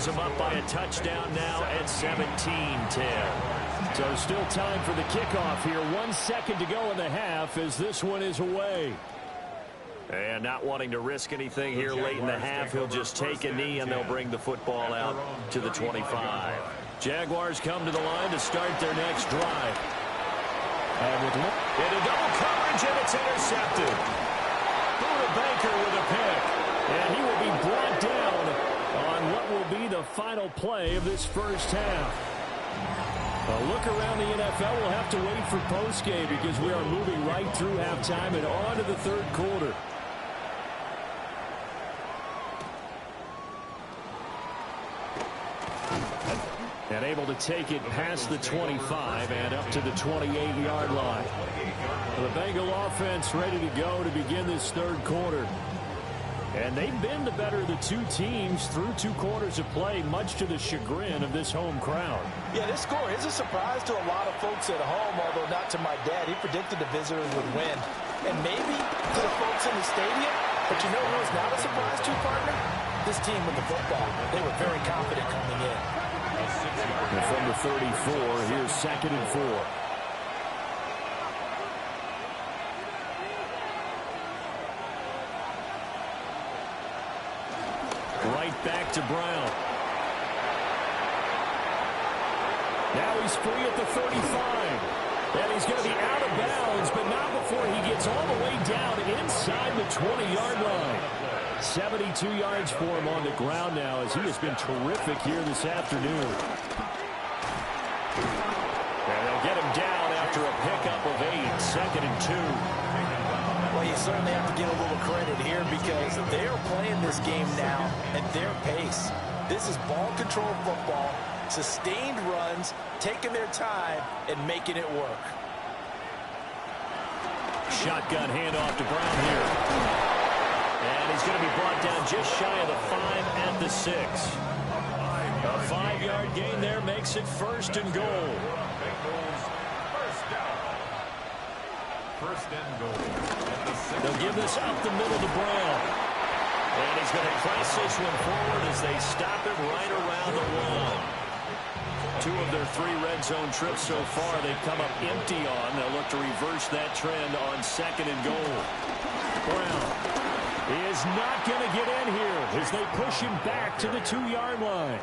brings them up by a touchdown now at 17-10. So still time for the kickoff here. 1 second to go in the half as this one is away. And not wanting to risk anything here late in the half, he'll just take a knee and they'll bring the football out to the 25. Jaguars come to the line to start their next drive. And into double coverage, and it's intercepted. Buda Baker with a pick. And he will be brought down on what will be the final play of this first half. A look around the NFL. We'll have to wait for postgame because we are moving right through halftime and on to the third quarter. And able to take it past the 25 and up to the 28-yard line. The Bengal offense ready to go to begin this third quarter. And they've been the better of the two teams through 2 quarters of play, much to the chagrin of this home crowd. Yeah, this score is a surprise to a lot of folks at home, although not to my dad. He predicted the visitors would win. And maybe to the folks in the stadium. But you know who was not a surprise to, partner? This team with the football. They were very confident coming in. And from the 34, here's 2nd and 4. Right back to Brown. Now he's free at the 35. And he's going to be out of bounds, but not before he gets all the way down inside the 20-yard line. 72 yards for him on the ground now as he has been terrific here this afternoon. And they'll get him down after a pickup of 8, 2nd and 2. Well, you certainly have to give a little credit here because they are playing this game now at their pace. This is ball control football, sustained runs, taking their time, and making it work. Shotgun handoff to Brown here. And he's going to be brought down just shy of the 5 at the 6. A 5-yard gain there makes it 1st and goal. First and goal. They'll give this up the middle to Brown. And he's going to press this one forward as they stop it right around the 1. 2 of their 3 red zone trips so far they've come up empty on. They'll look to reverse that trend on 2nd and goal. Brown is not going to get in here as they push him back to the 2-yard line.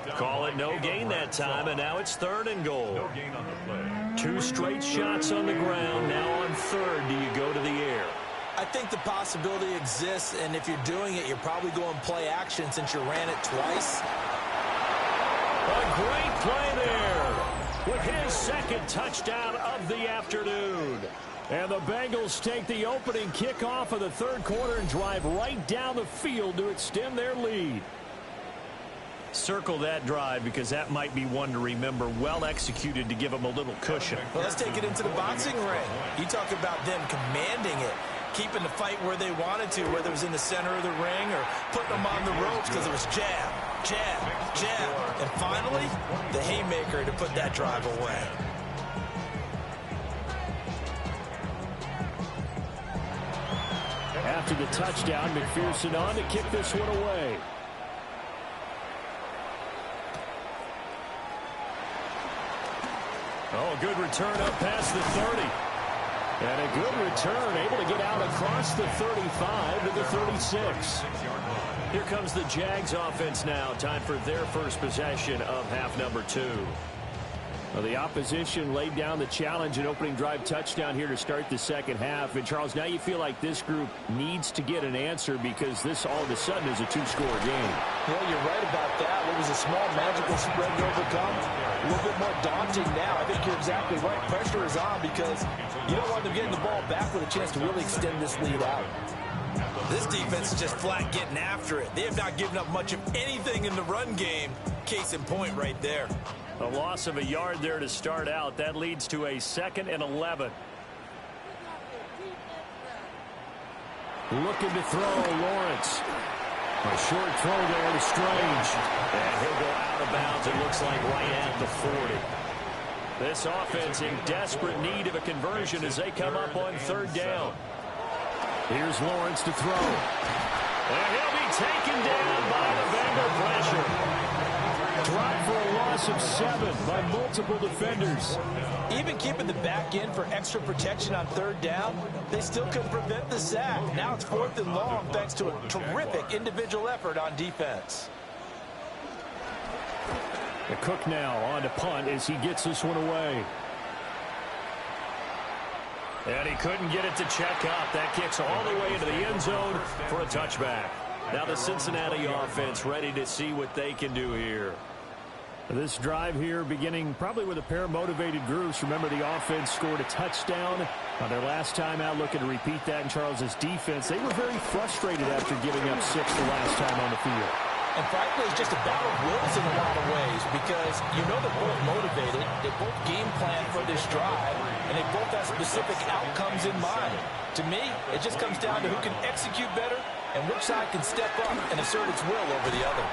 Call it no gain that time, and now it's 3rd and goal. No gain on the play. 2 straight shots on the ground. Now on 3rd, do you go to the air? I think the possibility exists, and if you're doing it, you're probably going play action since you ran it twice. A great play there with his 2nd touchdown of the afternoon. And the Bengals take the opening kickoff of the third quarter and drive right down the field to extend their lead. Circle that drive because that might be one to remember. Well executed to give them a little cushion. Well, let's take it into the boxing ring. You talk about them commanding it, keeping the fight where they wanted to, whether it was in the center of the ring or putting them on the ropes because it was jab, jab, jab. And finally, the haymaker to put that drive away. After the touchdown, McPherson on to kick this one away. Oh, good return up past the 30. And a good return, able to get out across the 35 to the 36. Here comes the Jags offense now. Time for their first possession of half number 2. Well, the opposition laid down the challenge and opening drive touchdown here to start the second half. And, Charles, now you feel like this group needs to get an answer because this all of a sudden is a 2-score game. Well, you're right about that. What was a small magical spread to overcome? A little bit more daunting now. I think you're exactly right. Pressure is on because you don't want them getting the ball back with a chance to really extend this lead out. This defense is just flat getting after it. They have not given up much of anything in the run game. Case in point right there. A loss of a yard there to start out. That leads to a 2nd and 11. Looking to throw, Lawrence. A short throw there to Strange. And he'll go out of bounds, it looks like right at the 40. This offense in desperate need of a conversion as they come up on 3rd down. Here's Lawrence to throw. And he'll be taken down by the Bengal pressure. Drop for a loss of 7 by multiple defenders. Even keeping the back end for extra protection on third down, they still couldn't prevent the sack. Now it's 4th and long thanks to a terrific individual effort on defense. The Cook now on to punt as he gets this one away. And he couldn't get it to check up. That kicks all the way into the end zone for a touchback. Now the Cincinnati offense ready to see what they can do here. This drive here beginning probably with a pair of motivated groups. Remember, the offense scored a touchdown on their last time out, looking to repeat that in Charles's defense. They were very frustrated after giving up 6 the last time on the field. And frankly, it's just a battle of wills in a lot of ways because you know they're both motivated, they both game plan for this drive, and they both have specific outcomes in mind. To me, it just comes down to who can execute better and which side can step up and assert its will over the other.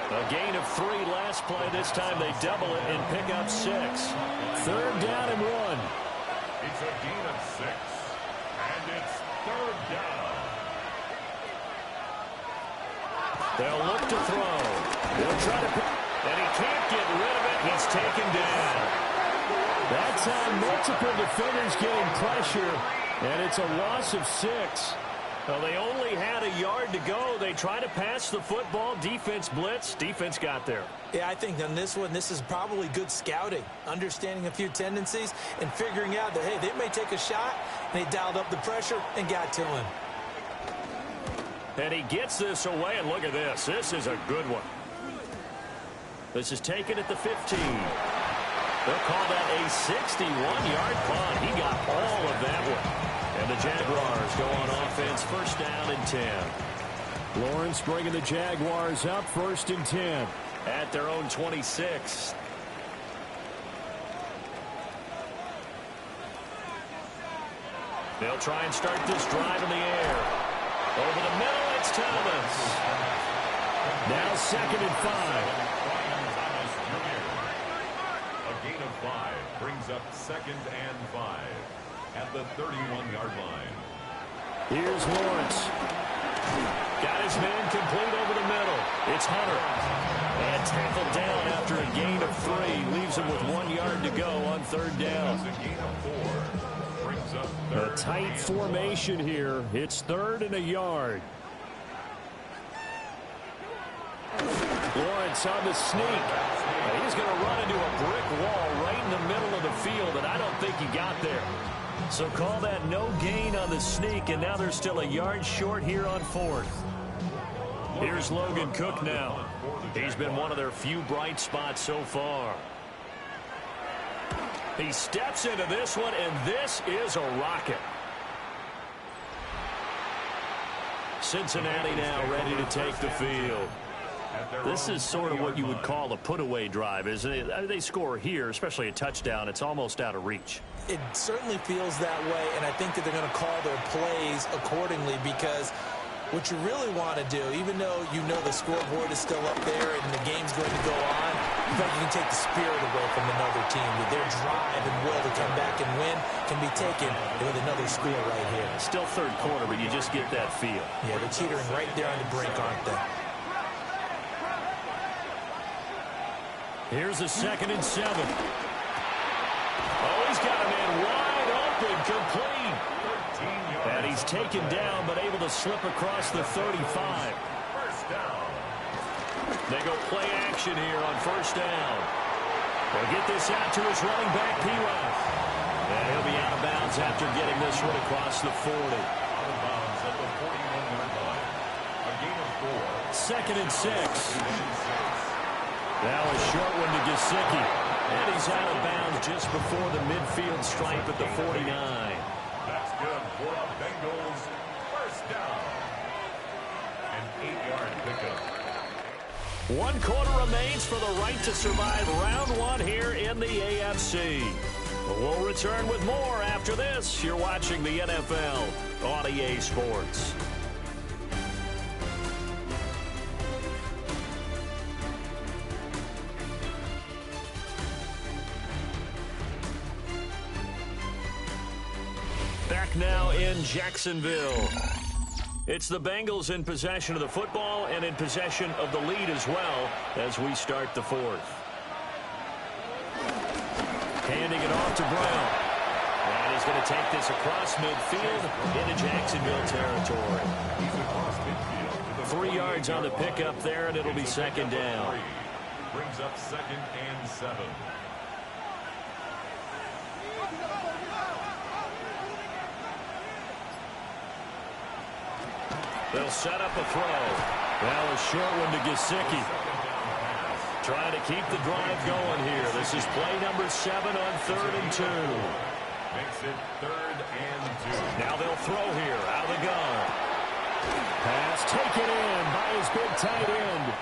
A gain of 3 last play. This time they double it and pick up 6. 3rd down and 1. It's a gain of 6, and it's 3rd down. They'll look to throw. They'll try to pick, and he can't get rid of it. He's taken down. That time, multiple defenders getting pressure, and it's a loss of 6. Well, they only had a yard to go. They try to pass the football. Defense blitz. Defense got there. Yeah, I think on this one, this is probably good scouting, understanding a few tendencies, and figuring out that, hey, they may take a shot, and they dialed up the pressure and got to him. And he gets this away, and look at this. This is a good one. This is taken at the 15. They'll call that a 61-yard punt. He got all of that one. And the Jaguars go on offense, 1st down and 10. Lawrence bringing the Jaguars up, 1st and 10 at their own 26. They'll try and start this drive in the air. Over the middle, it's Thomas. Now 2nd and 5. A gain of 5 brings up 2nd and 5 at the 31-yard line. Here's Lawrence. Got his man complete over the middle. It's Hunter. And tackled down after a gain of 3. Leaves him with 1 yard to go on 3rd down. A gain of 4 brings up 3rd. A tight formation here. It's 3rd and a yard. Lawrence on the sneak. He's going to run into a brick wall right in the middle of the field, and I don't think he got there. So call that no gain on the sneak, and now they're still a yard short here on 4th. Here's Logan Cook now. He's been one of their few bright spots so far. He steps into this one, and this is a rocket. Cincinnati now ready to take the field. This is sort of what you would call a put-away drive, isn't it? I mean, they score here, especially a touchdown. It's almost out of reach. It certainly feels that way, and I think that they're going to call their plays accordingly because what you really want to do, even though you know the scoreboard is still up there and the game's going to go on, you think you can take the spirit away from another team. That their drive and will to come back and win can be taken with another score right here. Still 3rd quarter, but you just get that feel. Yeah, they're teetering right there on the brink, aren't they? Here's a 2nd and 7. Oh, he's got a man wide open, complete. And he's taken down, but able to slip across the 35. 1st down. They go play action here on 1st down. They'll get this out to his running back, P-Rod. And he'll be out of bounds after getting this one across the 40. Out of bounds at the 41-yard line. A gain of 4. 2nd and 6. Now a short one to Gesicki. And he's out of bounds just before the midfield stripe at the 49. That's good for the Bengals. 1st down. An 8-yard pickup. 1 quarter remains for the right to survive round 1 here in the AFC. We'll return with more after this. You're watching the NFL on EA Sports. Back now in Jacksonville. It's the Bengals in possession of the football and in possession of the lead as well as we start the fourth. Handing it off to Brown. And he's going to take this across midfield into Jacksonville territory. 3 yards on the pickup there, and it'll be second down. Brings up 2nd and 7. They'll set up a throw. Now a short one to Gesicki. Trying to keep the drive going here. This is play number 7 on 3rd and 2. Makes it 3rd and 2. Now they'll throw here out of the gun. Pass taken in by his big tight end.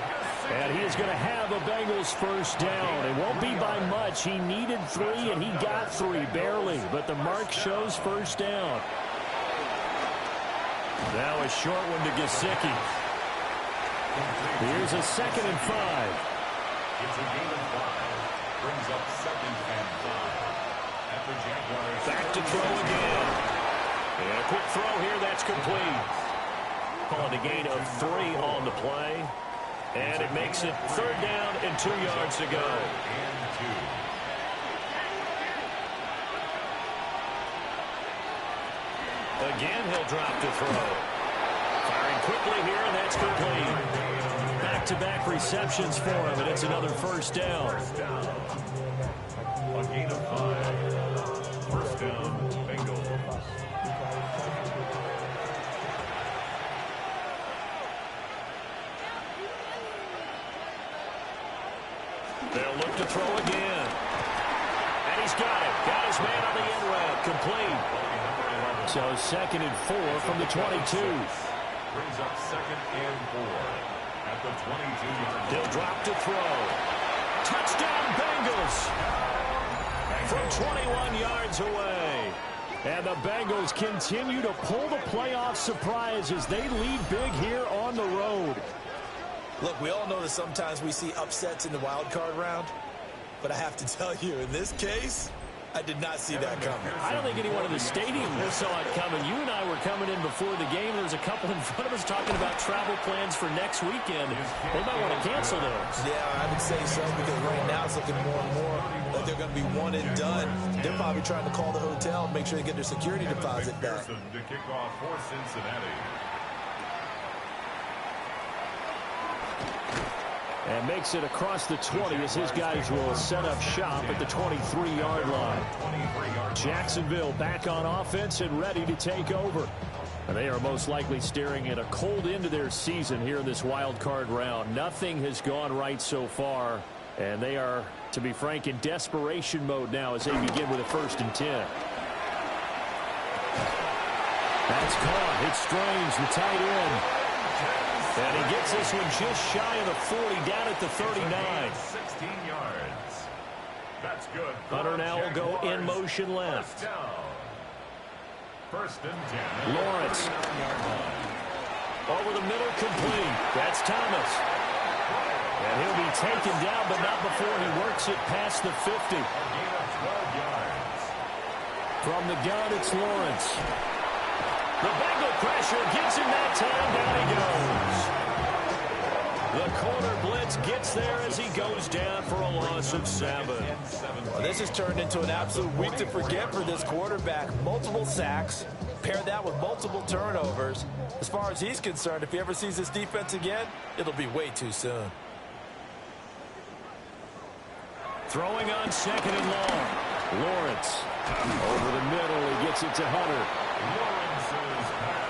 And he is going to have a Bengals first down. It won't be by much. He needed 3, and he got 3, barely. But the mark shows first down. Now a short one to Gesicki. Here's a 2nd and 5. It's a gain of 5. Brings up 2nd and 5. At the Jaguars. Back to throw again. And a quick throw here. That's complete. Calling a gain of 3 on the play. And it makes it 3rd down and 2 yards to go. And 2. Again, he'll drop to throw. Firing quickly here, and that's complete. Back-to-back receptions for him, and it's another first down. A gain of 5. First down, Bengals. They'll look to throw again. And he's got it. Got his man on the end route. Complete. So 2nd and 4 from the 22. Brings up 2nd and 4 at the 22. They'll drop to throw. Touchdown Bengals from 21 yards away. And the Bengals continue to pull the playoff surprise as they lead big here on the road. Look, we all know that sometimes we see upsets in the wild card round, but I have to tell you, in this case, I did not see that coming. I don't think anyone in the stadium saw it coming. You and I were coming in before the game. There was a couple in front of us talking about travel plans for next weekend. They might want to cancel those. Yeah, I would say so, because right now it's looking more and more like they're going to be one and done. They're probably trying to call the hotel and make sure they get their security deposit back. To kick off for Cincinnati. And makes it across the 20 as his guys will set up shop at the 23-yard line. Jacksonville back on offense and ready to take over. And they are most likely staring at a cold end to their season here in this wild card round. Nothing has gone right so far, and they are, to be frank, in desperation mode now as they begin with a 1st and 10. That's caught. It's Strange, the tight end. And he gets this one just shy of the 40, down at the 39. 16 yards. That's good. Hunter now will go in motion left. First and 10. Lawrence. Over the middle, complete. That's Thomas. And he'll be taken down, but not before he works it past the 50. A gain of 12 yards. From the gun, it's Lawrence. The Bengal pressure gets him that time. Down he goes. The corner blitz gets there as he goes down for a loss of 7. Well, this has turned into an absolute week to forget for this quarterback. Multiple sacks. Pair that with multiple turnovers. As far as he's concerned, if he ever sees this defense again, it'll be way too soon. Throwing on 2nd and long. Lawrence. Over the middle, he gets it to Hunter.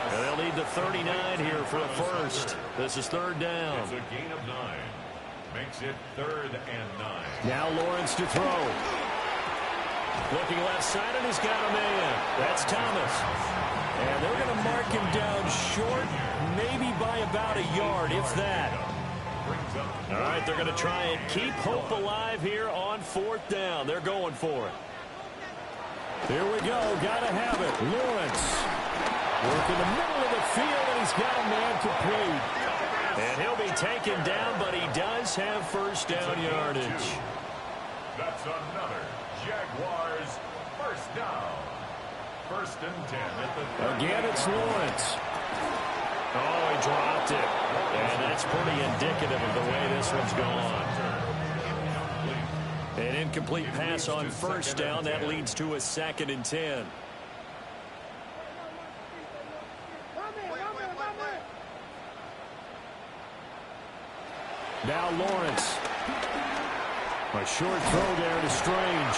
And they'll need the 39 here for a first. This is 3rd down. It's a gain of 9. Makes it 3rd and 9. Now Lawrence to throw. Looking left side, and he's got a man. That's Thomas. And they're going to mark him down short, maybe by about a yard, if that. All right, they're going to try and keep hope alive here on 4th down. They're going for it. Here we go. Got to have it. Lawrence. Work in the middle of the field, and he's got a man complete. And he'll be taken down, but he does have first down yardage. That's another Jaguars first down. 1st and 10 at the 30. Again, it's Lawrence. Oh, he dropped it. And that's pretty indicative of the way this one's gone. An incomplete pass on first down. That leads to a 2nd and 10. Now Lawrence. A short throw there to Strange.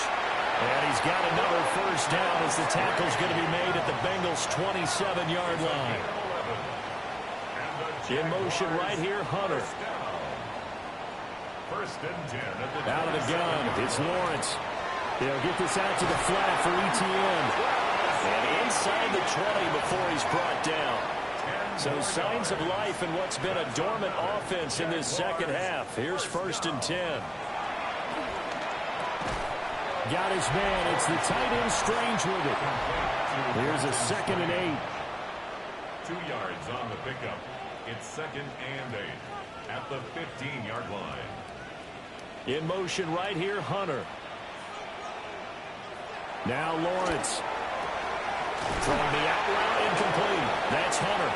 And he's got another first down as the tackle's going to be made at the Bengals' 27-yard line. In motion right here, Hunter. Out of the gun, it's Lawrence. They'll get this out to the flat for Etienne. And inside the 20 before he's brought down. So signs of life in what's been a dormant offense in this second half. Here's 1st and 10. Got his man. It's the tight end Strange with it. Here's a 2nd and 8. 2 yards on the pickup. It's 2nd and 8 at the 15-yard line. In motion right here, Hunter. Now Lawrence. Throwing the out route incomplete. That's Hunter.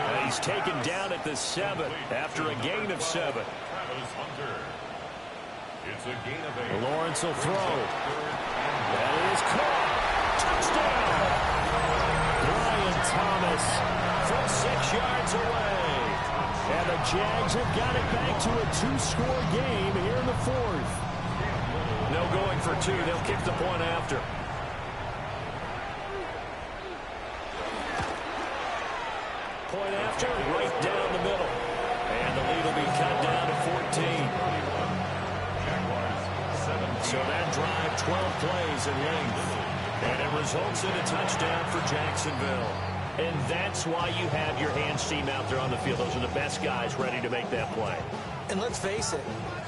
And he's taken down at the 7 after a gain of 7. It's a gain of 8. Lawrence will throw. That is caught. Touchdown. Brian Thomas from 6 yards away. And the Jags have got it back to a 2-score game here in the 4th. No going for 2. They'll kick the point after. Point after, right down the middle. And the lead will be cut down to 14. So that drive, 12 plays in length. And it results in a touchdown for Jacksonville. And that's why you have your hands team out there on the field. Those are the best guys ready to make that play. And let's face it,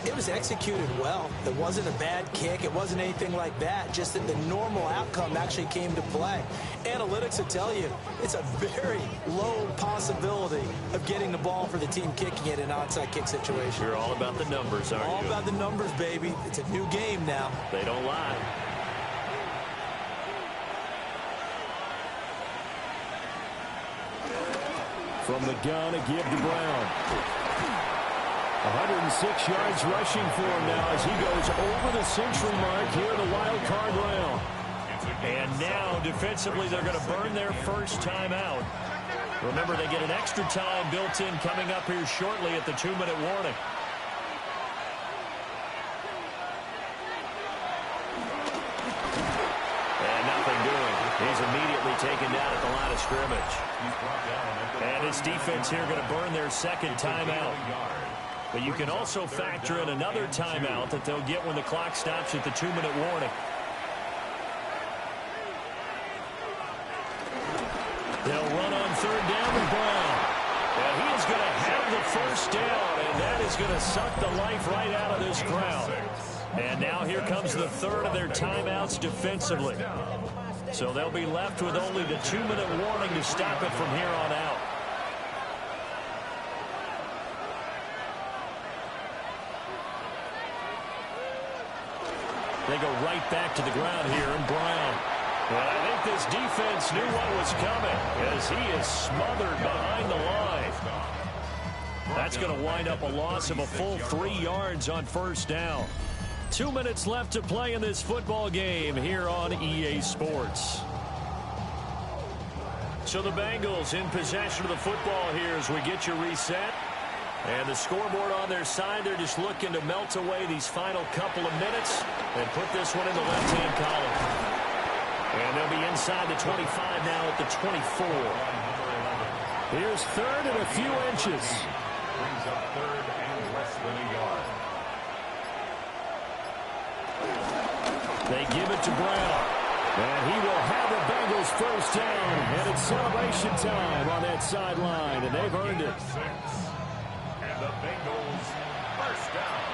it was executed well. It wasn't a bad kick. It wasn't anything like that. Just that the normal outcome actually came to play. Analytics will tell you it's a very low possibility of getting the ball for the team kicking it in an onside kick situation. You're all about the numbers, aren't you? All about the numbers, baby. It's a new game now. They don't lie. From the gun, a give to Brown. 106 yards rushing for him now as he goes over the century mark here in the wild card round. And now, defensively, they're going to burn their first time out. Remember, they get an extra time built in coming up here shortly at the 2-minute warning. And nothing doing. He's immediately taken down at the line of scrimmage. And his defense here going to burn their second timeout. But you can also factor in another timeout that they'll get when the clock stops at the 2-minute warning. They'll run on 3rd down with Brown. And he is going to have the first down, and that is going to suck the life right out of this crowd. And now here comes the 3rd of their timeouts defensively. So they'll be left with only the 2-minute warning to stop it from here on out. They go right back to the ground here, and Brown. And I think this defense knew what was coming as he is smothered behind the line. That's going to wind up a loss of a full 3 yards on first down. 2 minutes left to play in this football game here on EA Sports. So the Bengals in possession of the football here as we get you reset. And the scoreboard on their side, they're just looking to melt away these final couple of minutes and put this one in the left-hand column. And they'll be inside the 25 now at the 24. Here's 3rd and a few inches. Brings up 3rd and less than a yard. They give it to Brown. And he will have the Bengals first down. And it's celebration time on that sideline. And they've earned it. And the Bengals first down.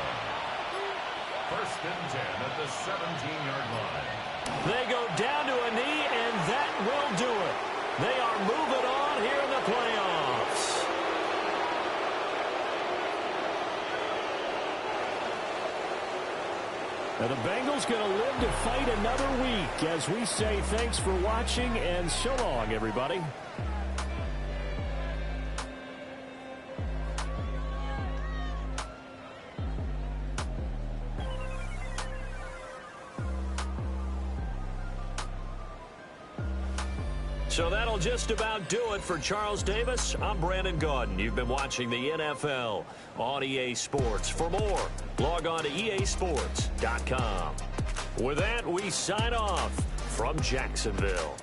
1st and 10 at the 17-yard line. They go down to a knee, and that will do it. They are moving on here in the playoffs. Now the Bengals going to live to fight another week as we say thanks for watching and so long, everybody. So that'll just about do it for Charles Davis. I'm Brandon Gaudin. You've been watching the NFL on EA Sports. For more, log on to easports.com. With that, we sign off from Jacksonville.